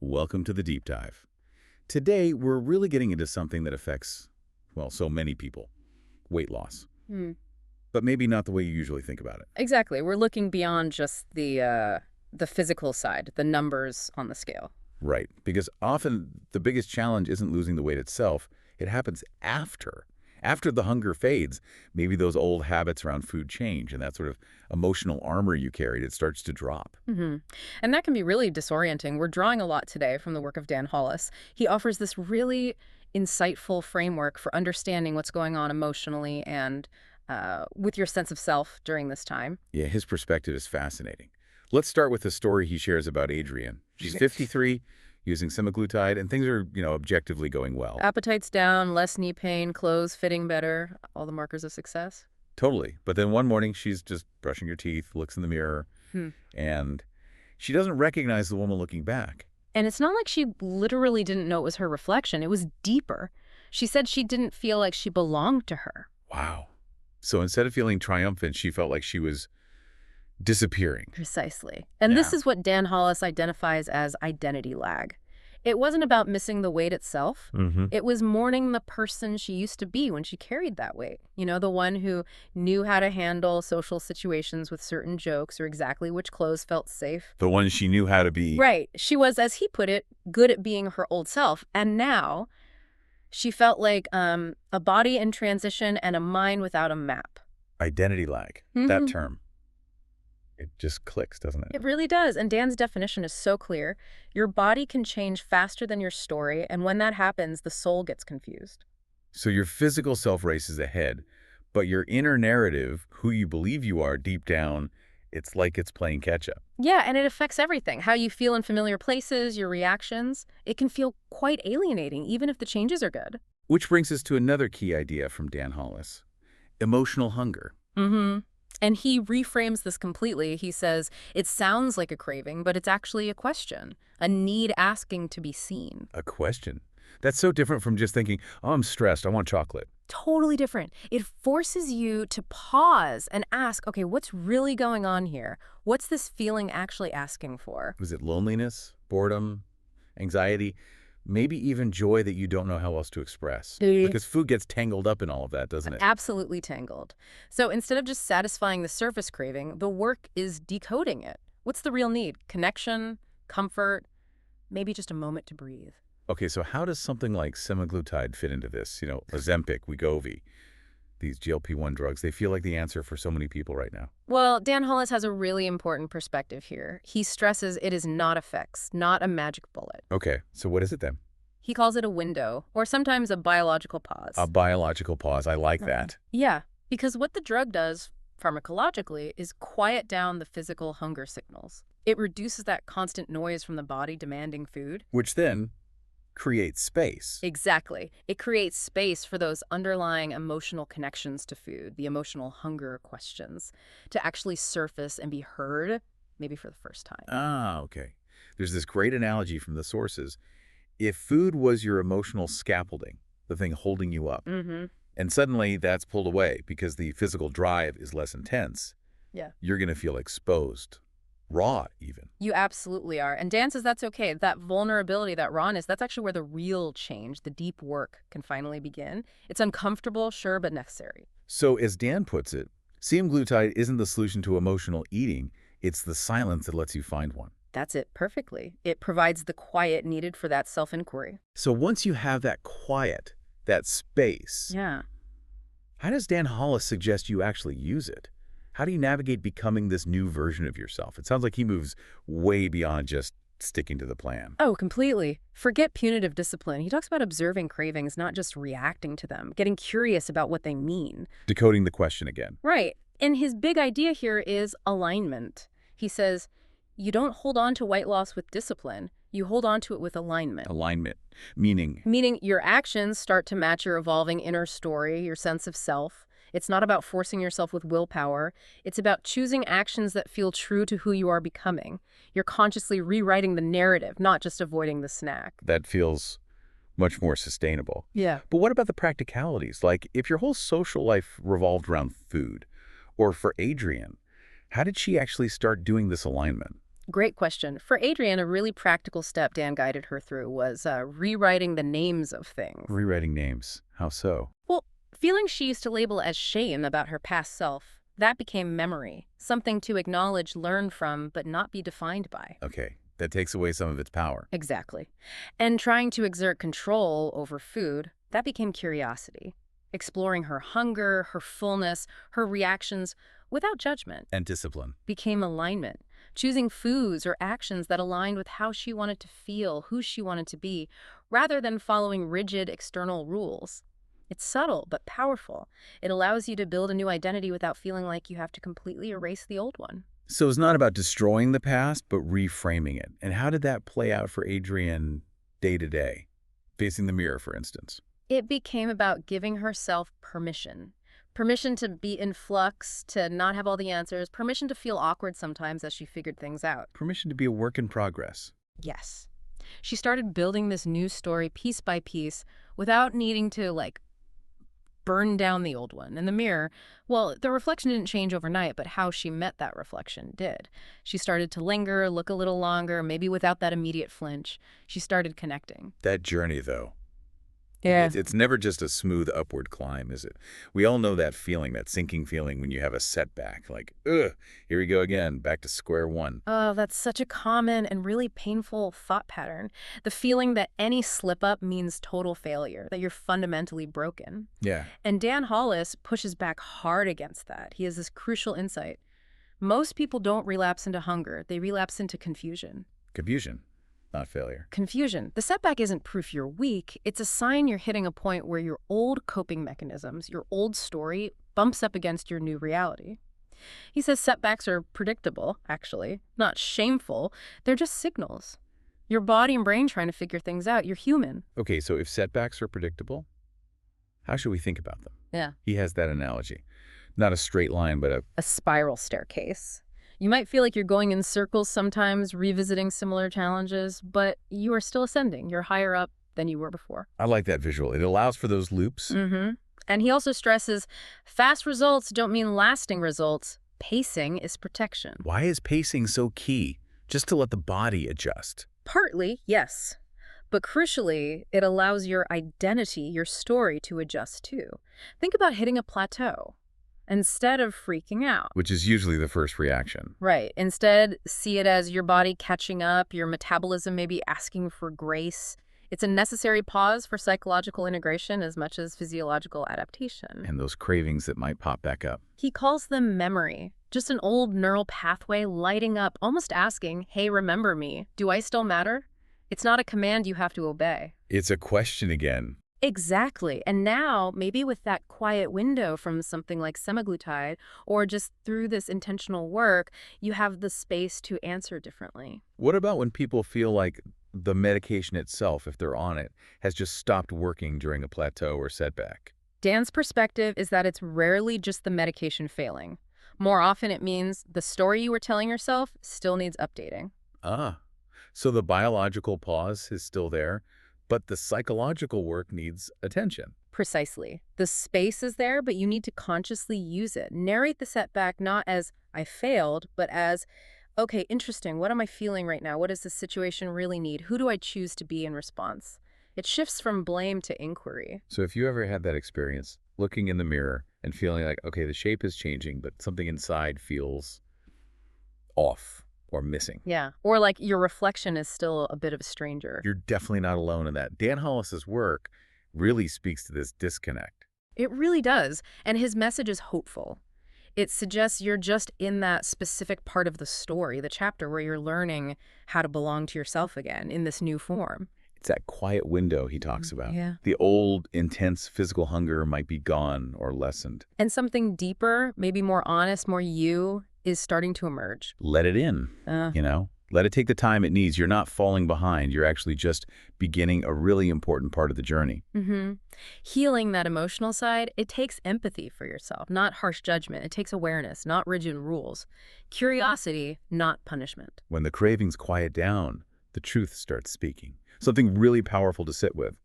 Welcome to the deep dive. Today, we're really getting into something that affects, well, so many people, weight loss. Hmm. But maybe not the way you usually think about it. Exactly. We're looking beyond just the physical side, the numbers on the scale. Right, because often the biggest challenge isn't losing the weight itself. It happens after. After the hunger fades, maybe those old habits around food change, and that sort of emotional armor you carried, it starts to drop. Hmm. And that can be really disorienting. We're drawing a lot today from the work of Dan Hollis. He offers this really insightful framework for understanding what's going on emotionally and with your sense of self during this time. Yeah, his perspective is fascinating. Let's start with the story he shares about Adrienne. She's 53, using semaglutide, and things are, objectively going well. Appetite's down, less knee pain, clothes fitting better, all the markers of success. Totally. But then one morning, she's just brushing her teeth, looks in the mirror, Hmm. and she doesn't recognize the woman looking back. And it's not like she literally didn't know it was her reflection. It was deeper. She said she didn't feel like she belonged to her. Wow. So instead of feeling triumphant, she felt like she was disappearing. Precisely. And this is what Dan Hollis identifies as identity lag. It wasn't about missing the weight itself. Mm-hmm. It was mourning the person she used to be when she carried that weight. You know, the one who knew how to handle social situations with certain jokes or exactly which clothes felt safe. The one she knew how to be. Right. She was, as he put it, good at being her old self. And now she felt like a body in transition and a mind without a map. Identity lag, that term. It just clicks, doesn't it? It really does. And Dan's definition is so clear. Your body can change faster than your story. And when that happens, the soul gets confused. So your physical self races ahead, but your inner narrative, who you believe you are deep down, it's like it's playing catch up. Yeah, and it affects everything. How you feel in familiar places, your reactions. It can feel quite alienating, even if the changes are good. Which brings us to another key idea from Dan Hollis, emotional hunger. Mm-hmm. And he reframes this completely. He says, it sounds like a craving, but it's actually a question, a need asking to be seen. A question. That's so different from just thinking, oh, I'm stressed, I want chocolate. Totally different. It forces you to pause and ask, okay, what's really going on here? What's this feeling actually asking for? Was it loneliness, boredom, anxiety, maybe even joy that you don't know how else to express? Because food gets tangled up in all of that, doesn't it? Absolutely tangled. So instead of just satisfying the surface craving, the work is decoding it. What's the real need? Connection, comfort, maybe just a moment to breathe. Okay, so how does something like semaglutide fit into this? Ozempic, Wegovy, these GLP-1 drugs, they feel like the answer for so many people right now. Well, Dan Hollis has a really important perspective here. He stresses it is not a fix, not a magic bullet. Okay, so what is it then? He calls it a window, or sometimes a biological pause. A biological pause. I like that. Yeah, because what the drug does pharmacologically is quiet down the physical hunger signals. It reduces that constant noise from the body demanding food. Which then creates space. Exactly. It creates space for those underlying emotional connections to food, the emotional hunger questions, to actually surface and be heard, maybe for the first time. Ah, okay. There's this great analogy from the sources. If food was your emotional scaffolding, the thing holding you up, and suddenly that's pulled away because the physical drive is less intense, you're going to feel exposed, raw even. You absolutely are. And Dan says that's okay. That vulnerability, that rawness, that's actually where the real change, the deep work can finally begin. It's uncomfortable, sure, but necessary. So as Dan puts it, semaglutide isn't the solution to emotional eating. It's the silence that lets you find one. That's it perfectly. It provides the quiet needed for that self-inquiry. So once you have that quiet, that space, how does Dan Hollis suggest you actually use it? How do you navigate becoming this new version of yourself? It sounds like he moves way beyond just sticking to the plan. Oh, completely. Forget punitive discipline. He talks about observing cravings, not just reacting to them, getting curious about what they mean. Decoding the question again. Right. And his big idea here is alignment. He says, you don't hold on to weight loss with discipline. You hold on to it with alignment. Alignment, meaning? Meaning your actions start to match your evolving inner story, your sense of self. It's not about forcing yourself with willpower. It's about choosing actions that feel true to who you are becoming. You're consciously rewriting the narrative, not just avoiding the snack. That feels much more sustainable. Yeah. But what about the practicalities? Like if your whole social life revolved around food, or for Adrienne, how did she actually start doing this alignment? Great question. For Adrienne, a really practical step Dan guided her through was rewriting the names of things. Rewriting names. How so? Well, feelings she used to label as shame about her past self, that became memory, something to acknowledge, learn from, but not be defined by. Okay, that takes away some of its power. Exactly. And trying to exert control over food, that became curiosity. Exploring her hunger, her fullness, her reactions without judgment And discipline. became alignment. Choosing foods or actions that aligned with how she wanted to feel, who she wanted to be, rather than following rigid external rules. It's subtle but powerful. It allows you to build a new identity without feeling like you have to completely erase the old one. So it's not about destroying the past, but reframing it. And how did that play out for Adrienne day to day? Facing the mirror, for instance. It became about giving herself permission. Permission to be in flux, to not have all the answers, permission to feel awkward sometimes as she figured things out. Permission to be a work in progress. Yes. She started building this new story piece by piece without needing to, burn down the old one. In the mirror, well, the reflection didn't change overnight, but how she met that reflection did. She started to linger, look a little longer, maybe without that immediate flinch. She started connecting. That journey, though. Yeah. It's never just a smooth upward climb, is it? We all know that feeling, that sinking feeling when you have a setback. Like, ugh, here we go again, back to square one. Oh, that's such a common and really painful thought pattern. The feeling that any slip-up means total failure, that you're fundamentally broken. Yeah. And Dan Hollis pushes back hard against that. He has this crucial insight. Most people don't relapse into hunger. They relapse into confusion. Confusion, not failure. Confusion. The setback isn't proof you're weak. It's a sign you're hitting a point where your old coping mechanisms, your old story, bumps up against your new reality. He says setbacks are predictable, actually, not shameful. They're just signals. Your body and brain trying to figure things out. You're human. Okay, so if setbacks are predictable, how should we think about them? Yeah. He has that analogy. Not a straight line, but A spiral staircase. You might feel like you're going in circles sometimes, revisiting similar challenges, but you are still ascending. You're higher up than you were before. I like that visual. It allows for those loops. Mm-hmm. And he also stresses fast results don't mean lasting results. Pacing is protection. Why is pacing so key? Just to let the body adjust. Partly, yes. But crucially, it allows your identity, your story, to adjust too. Think about hitting a plateau instead of freaking out. Which is usually the first reaction. Right. Instead, see it as your body catching up, your metabolism maybe asking for grace. It's a necessary pause for psychological integration as much as physiological adaptation. And those cravings that might pop back up. He calls them memory, just an old neural pathway lighting up, almost asking, hey, remember me. Do I still matter? It's not a command you have to obey. It's a question again. Exactly. And now, maybe with that quiet window from something like semaglutide, or just through this intentional work, you have the space to answer differently. What about when people feel like the medication itself, if they're on it, has just stopped working during a plateau or setback? Dan's perspective is that it's rarely just the medication failing. More often it means the story you were telling yourself still needs updating. Ah, so the biological pause is still there, but the psychological work needs attention. Precisely. The space is there, but you need to consciously use it. Narrate the setback not as, I failed, but as, okay, interesting, what am I feeling right now? What does this situation really need? Who do I choose to be in response? It shifts from blame to inquiry. So if you ever had that experience, looking in the mirror and feeling like, okay, the shape is changing, but something inside feels off or missing. Yeah. Or like your reflection is still a bit of a stranger. You're definitely not alone in that. Dan Hollis's work really speaks to this disconnect. It really does. And his message is hopeful. It suggests you're just in that specific part of the story, the chapter where you're learning how to belong to yourself again in this new form. It's that quiet window he talks about. Yeah. The old, intense physical hunger might be gone or lessened. And something deeper, maybe more honest, more you, is starting to emerge. Let it in, Let it take the time it needs. You're not falling behind. You're actually just beginning a really important part of the journey. Mm-hmm. Healing that emotional side, it takes empathy for yourself, not harsh judgment. It takes awareness, not rigid rules. Curiosity, not punishment. When the cravings quiet down, the truth starts speaking. Something really powerful to sit with.